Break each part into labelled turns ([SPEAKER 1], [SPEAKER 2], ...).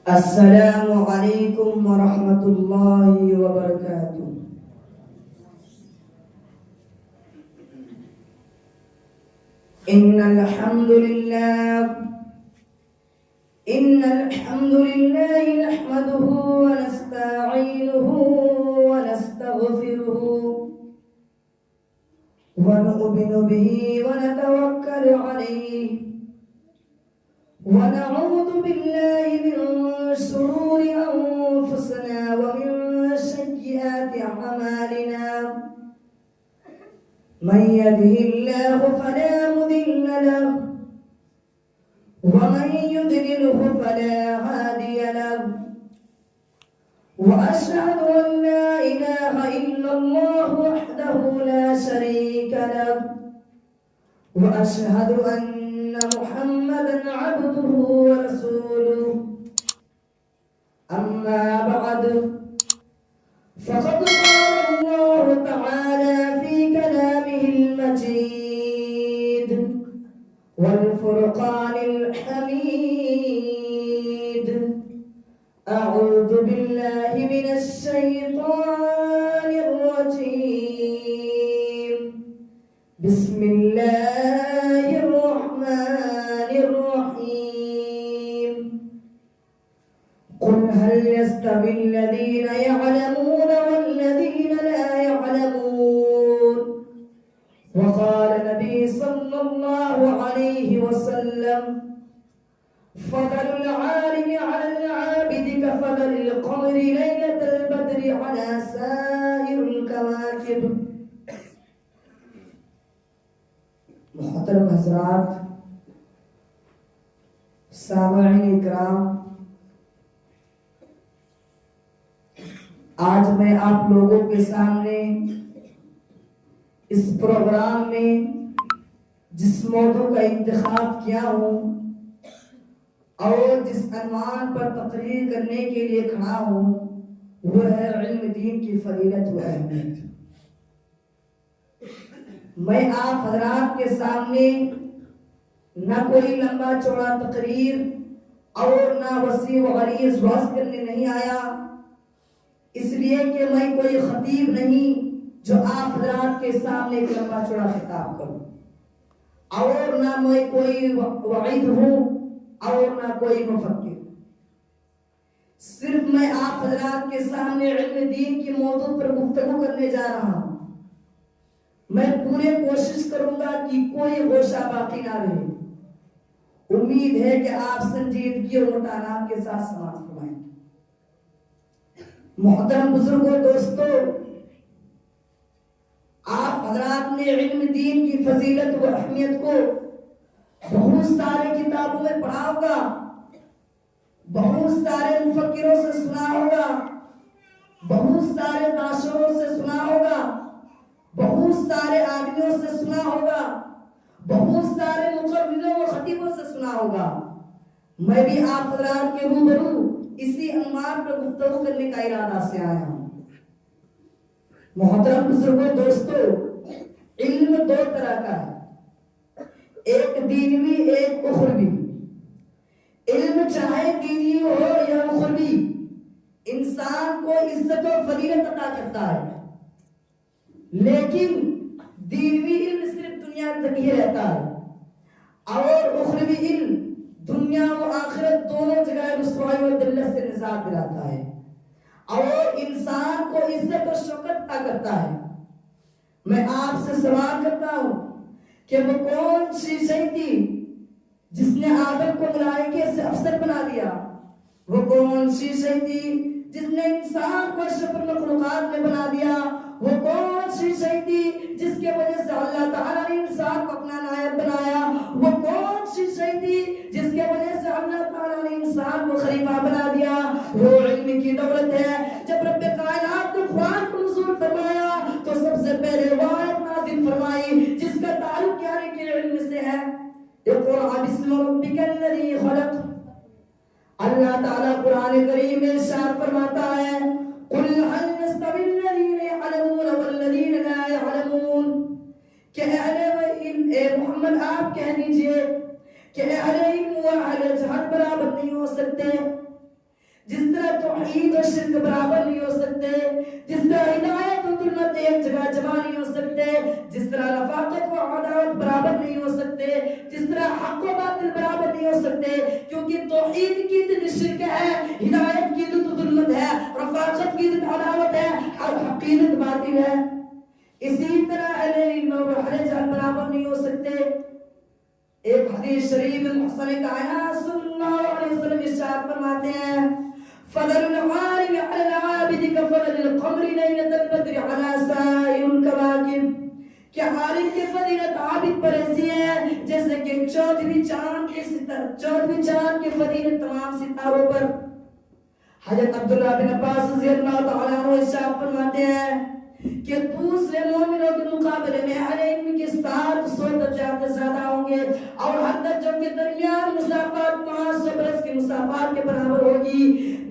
[SPEAKER 1] السلام علیکم ورحمۃ اللہ وبرکاتہ۔ ان الحمد للہ نحمده ونستعینه ونستغفره ونؤمن به ونتوکل علیہ ونعوذ بالله من شرور أنفسنا ومن سيئات أعمالنا من يهده الله فلا مضل له ومن يضلله فلا هادي له وأشهد أن لا إله إلا الله وحده لا شريك له وأشهد أن محمدا عبده ورسوله أما بعد فقد قال الله تعالى في كلامه المجيد والفرقان الحميد أعوذ بالله من الشيطان الرجيم بسم الله الرحمن الرحيم قل هل يستوي الذين يعلمون والذين لا يعلمون وقال النبي صلى الله عليه وسلم فضل العالم على العابد كفضل القمر ليلة البدر على سائر الكواكب۔ محترم حضرات، سامعین اکرام، آج میں آپ لوگوں کے سامنے اس پروگرام میں جس موضوع کا انتخاب کیا ہوں اور جس عنوان پر تقریر کرنے کے لیے کھڑا ہوں وہ ہے علم دین کی فضیلت و اہمیت۔ میں آپ حضرات کے سامنے نہ کوئی لمبا چوڑا تقریر اور نہ وسیع و عریض وعظ کرنے نہیں آیا، اس لیے کہ میں کوئی خطیب نہیں جو آپ حضرات کے سامنے ایک لمبا چوڑا خطاب کروں، اور نہ میں کوئی وعید ہوں اور نہ کوئی مفکر۔ صرف میں آپ حضرات کے سامنے علم دین کی موضوع پر گفتگو کرنے جا رہا ہوں۔ میں پورے کوشش کروں گا کہ کوئی گوشہ باقی نہ رہے۔ امید ہے کہ آپ سنجیدگی اور مطالعہ کے ساتھ سماعت فرمائیں۔ محترم بزرگوں، دوستو، آپ حضرات نے علم دین کی فضیلت و اہمیت کو بہت سارے کتابوں میں پڑھا ہوگا، بہت سارے مفکروں سے سنا ہوگا، بہت سارے دانشوروں سے سنا ہوگا، بہت سارے آدمیوں سے سنا ہوگا، بہت سارے مقرروں و خطیبوں سے سنا ہوگا۔ میں بھی آپ حضرات کے روبرو اسی عنوان پر گفتگو کرنے کا ارادہ سے آیا ہوں۔ محترم بزرگوں، دوستو، علم دو طرح کا ہے، ایک دینوی ایک اخروی۔ علم چاہے دینی ہو یا اخروی انسان کو عزت و فضیلت عطا کرتا ہے، لیکن دینوی علم صرف دنیا تک ہی رہتا ہے اور اخروی علم دنیا و آخرت دونوں جگہ رسوائی و ذلت سے نجات دلاتا ہے اور انسان کو عزت و شوکت عطا کرتا ہے۔ میں آپ سے سوال کرتا ہوں کہ وہ کون سی شے تھی جس نے آدم کو ملائکے سے افضل بنا دیا؟ وہ کون سی شے تھی جس نے انسان کو اشرف المخلوقات میں بنا دیا؟ وہ کون سی شے تھی جس کے وجہ سے اللہ تعالیٰ نے انسان کو اپنا نائب بنایا؟ وہ کون سی شے تھی جس کے وجہ سے اللہ تعالیٰ نے انسان کو خلیفہ بنا دیا؟ وہ علم کی دولت ہے۔ جب رب کائنات نے قرآن کو نزول فرمایا تو سب سے پہلے وہ آیت نازل فرمائی جس کا تعلق یعنی کہ علم سے ہے۔ اقرأ باسم ربک الذی خلق۔ اللہ تعالیٰ قرآن کریم میں ارشاد فرماتا ہے قل هل يستوي الذين يعلمون والذين لا يعلمون، کہ اے محمد آپ کہہ دیجئے کہ اہل علم و اہل جہل برابر نہیں ہو سکتے۔ جس طرح توحید اور شرک برابر نہیں ہو سکتے، جس طرح ہدایت اور ظلمت ایک جگہ جمع نہیں ہو سکتے، جس طرح رفاقت و عداوت برابر نہیں ہو سکتے، جس طرح حق و باطل برابر نہیں ہو سکتے، کیونکہ توحید کی ضد شرک ہے، ہدایت کی ضد ظلمت ہے، رفاقت کی ضد عداوت ہے، اور حق کی ضد باطل ہے۔ اسی طرح اہل علم اور اہل جہل برابر نہیں ہو سکتے۔ ایک حدیث شریف میں محسن کائنات صلی اللہ علیہ وسلم ارشاد فرماتے ہیں فضل العالم على العابد كفضل القمر ليلة البدر على سائر الكواكب، کہ عالم کی فضیلت عابد پر ایسی ہے جیسے کہ چودھویں چاند کی فضیلت تمام ستاروں پر۔ حضرت عبداللہ بن عباس رضی اللہ تعالیٰ عنہ ارشاد فرماتے ہیں کہ دوسرے مومنوں کے مقابلے میں اہل علم کے 700 درجات زیادہ ہوں گے، اور ہر درجوں کے درمیان مسافات 500 برس کی مسافات کے برابر ہوگی۔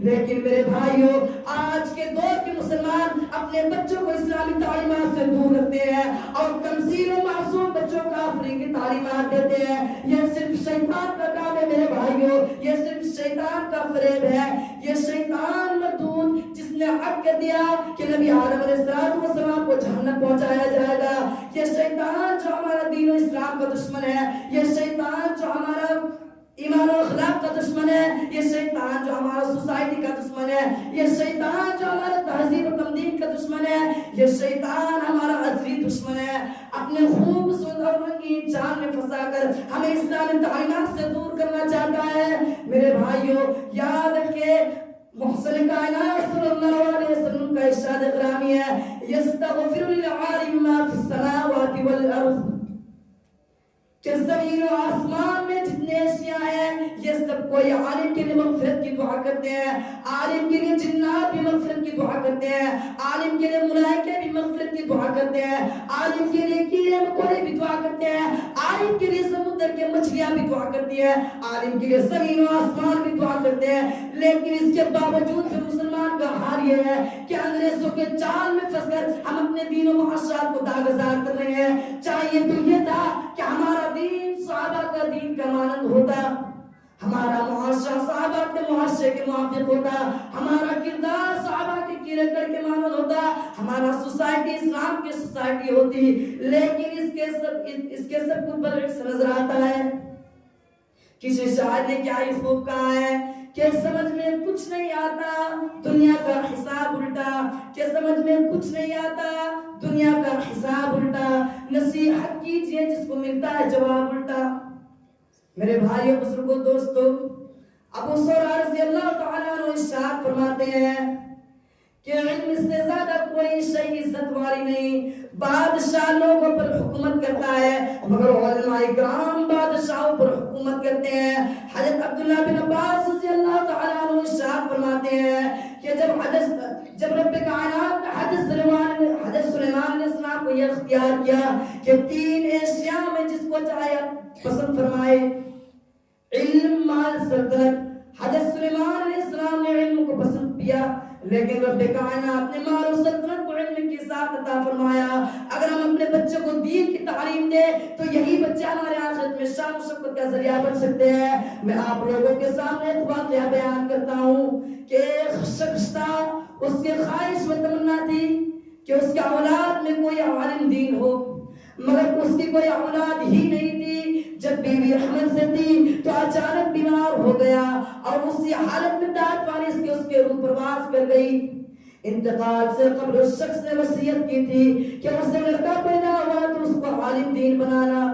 [SPEAKER 1] لیکن میرے بھائیوں، آج کے دور کے مسلمان اپنے بچوں کو اسلامی تعلیمات سے دور رکھتے ہیں اور تمثیل و معصوم بچوں کو افریقی تعلیمات دیتے ہیں۔ یہ صرف شیطان کا کام ہے میرے بھائیوں، یہ صرف شیطان کا فریب ہے۔ یہ شیطان مردود جس نے حق کر دیا کہ نبی آدم علیہ السلام کو جہنم پہنچایا جائے گا، یہ شیطان جو ہمارا دین و اسلام کا دشمن ہے، یہ شیطان جو ہمارا ایمان و اخلاق کا دشمن ہے، یہ شیطان جو ہمارا سوسائٹی کا دشمن ہے، یہ شیطان جو ہمارا تہذیب و تمدین کا دشمن ہے، یہ شیطان ہمارا ازلی دشمن ہے۔ اپنے خوبصورت اور رنگین جال میں پھنسا کر ہمیں اسلامی تعلیمات سے دور کرنا چاہتا ہے۔ میرے بھائیوں، یاد رکھیں محسن کائنات صلی اللہ علیہ وسلم کا ارشاد گرامی ہے یستغفر للعالم ما فی السماوات والارض، کہ زمین و آسمان میں جتنے اشیاء ہیں یہ سب کوئی عالم کے لیے مغفرت کی دعا کرتے ہیں، عالم کے لیے جنات بھی مغفرت کی دعا کرتے ہیں، عالم کے لیے ملائکے بھی مغفرت کی دعا کرتے ہیں، عالم کے لیے کیڑے مکوڑے بھی دعا کرتے ہیں، عالم کے لیے سمندر کے مچھلیاں بھی دعا کرتی ہیں، عالم کے لیے زمین و آسمان بھی دعا کرتے ہیں۔ لیکن اس کے باوجود بھی مسلمان کا حال یہ ہے کہ انگریزوں کے جال میں پھنس کر ہم اپنے دین و معاشرات کو داغدار کر رہے ہیں۔ چاہیے تو یہ تھا کہ ہمارا دین صحابہ کا دین کا مانند ہوتا، ہمارا معاشرہ صحابہ کے معاشرے کے موافق ہوتا، ہمارا کردار صحابہ کے کردار کے مانند ہوتا، ہمارا سوسائٹی اسلام کی سوسائٹی ہوتی۔ لیکن اس کے سب کو برعکس نظر آتا ہے۔ کسی شاعر نے کیا ہی خوب کہا ہے کہ سمجھ میں کچھ نہیں آتا دنیا کا حساب الٹا، کہ سمجھ میں کچھ نہیں آتا دنیا کا حساب الٹا، نصیحت کیجئے جس کو ملتا ہے جواب الٹا۔ میرے بھائیوں بزرگوں دوستوں، ابو سورہ رضی اللہ تعالیٰ عنہ ارشاد فرماتے ہیں کہ علم سے زیادہ کوئی شے عزت والی نہیں۔ بادشاہ لوگوں پر حکومت کرتا ہے مگر علماء کرام بادشاہوں پر حکومت کرتے ہیں۔ حضرت عبداللہ بن عباس رضی اللہ تعالیٰ عنہ ارشاد فرماتے ہیں کہ جب رب کائنات نے حضرت سلیمان علیہ السلام کو یہ اختیار کیا کہ 3 اشیاء میں جس کو چاہے پسند فرمائے، علم مال سلطنت، حضرت سلیمان علیہ السلام نے علم کو پسند کیا، لیکن رب کائنات نے مال و سلطنت کو علم کے ساتھ عطا فرمایا۔ اگر ہم اپنے بچوں کو دین کی تعلیم دیں تو یہی بچے ہمارے آخرت میں شان و شوکت کا ذریعہ بن سکتے ہیں۔ میں آپ لوگوں کے سامنے ایک واقعہ بیان کرتا ہوں کہ ایک شخص تھا، اس کی خواہش و تمنا تھی کہ اس کی اولاد میں کوئی عالم دین ہو، مگر اس کی کوئی اولاد ہی نہیں تھی۔ جب بیوی حمل سے تھی تو اچانک بیمار ہو گیا اور اسی حالت میں دانت فالس کے اس کے روح پرواز کر گئی۔ انتقال سے قبل اس شخص نے وصیت کی تھی کہ اس سے لڑکا پیدا ہوا تو اس کو عالم دین بنانا۔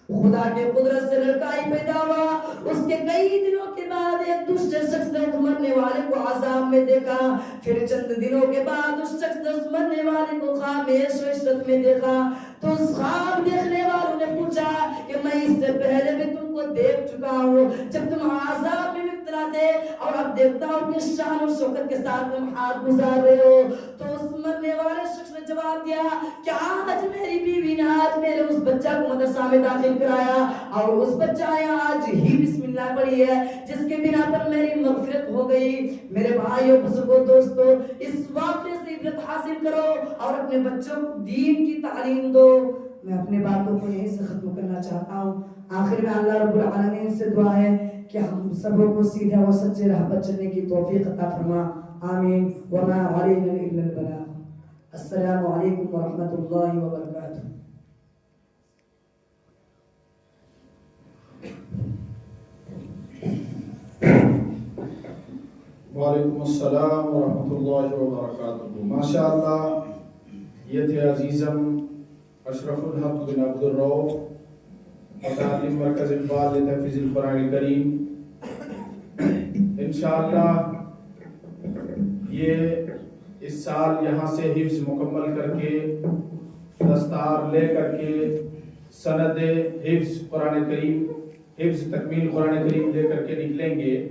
[SPEAKER 1] خدا کے قدرت سے لڑکا ہی پیدا ہوا، اس کے کئی دنوں کے بعد ایک دوسرے شخص نے مرنے والے کو عذاب میں دیکھا، پھر چند دنوں کے بعد اس شخص نے اس مرنے والے کو خواب میں عیش و عشرت میں دیکھا۔ تو اس خواب دیکھنے والوں نے پوچھا کہ میں اس سے پہلے بھی تم کو دیکھ چکا ہوں جب تم عذاب میں مبتلا تھے، اور اب دیکھتا ہوں کہ شان و شوکت کے ساتھ تم حیات گزار رہے ہو۔ تو اس مرنے والے شخص نے جواب دیا کہ آج میری بیوی نے آج میرے اس بچہ کو مدرسہ میں داخل کرایا اور اس بچہ نے آج ہی بسم اللہ پڑھی ہے جس کے بنا پر میری مغفرت ہو گئی۔ میرے بھائیوں بزرگوں دوستوں، اس واقعے سے عبرت حاصل کرو اور اپنے بچوں کو دین کی تعلیم دو۔ میں اپنے باتوں کو یہیں سے ختم کرنا چاہتا ہوں۔ آخر میں اللہ رب العالمین سے دعا ہے کہ ہم سبوں کو سیدھے اور سچے راہ پر چلنے کی توفیق عطا فرما. آمین. وما علینا الا البلاغ. السلام علیکم ورحمۃ اللہ وبرکاتہ.
[SPEAKER 2] وعلیکم السلام ورحمۃ اللہ وبرکاتہ. ماشاء اللہ، یہ تھے عزیزم اشرف الحق بن عبد الرؤف، متعلم مرکز اقبال لتحفیظ القرآن الکریم. انشاءاللہ یہ اس سال یہاں سے حفظ مکمل کر کے دستار لے کر کے سند حفظ قرآن کریم، حفظ تکمیل قرآن کریم لے کر کے نکلیں گے.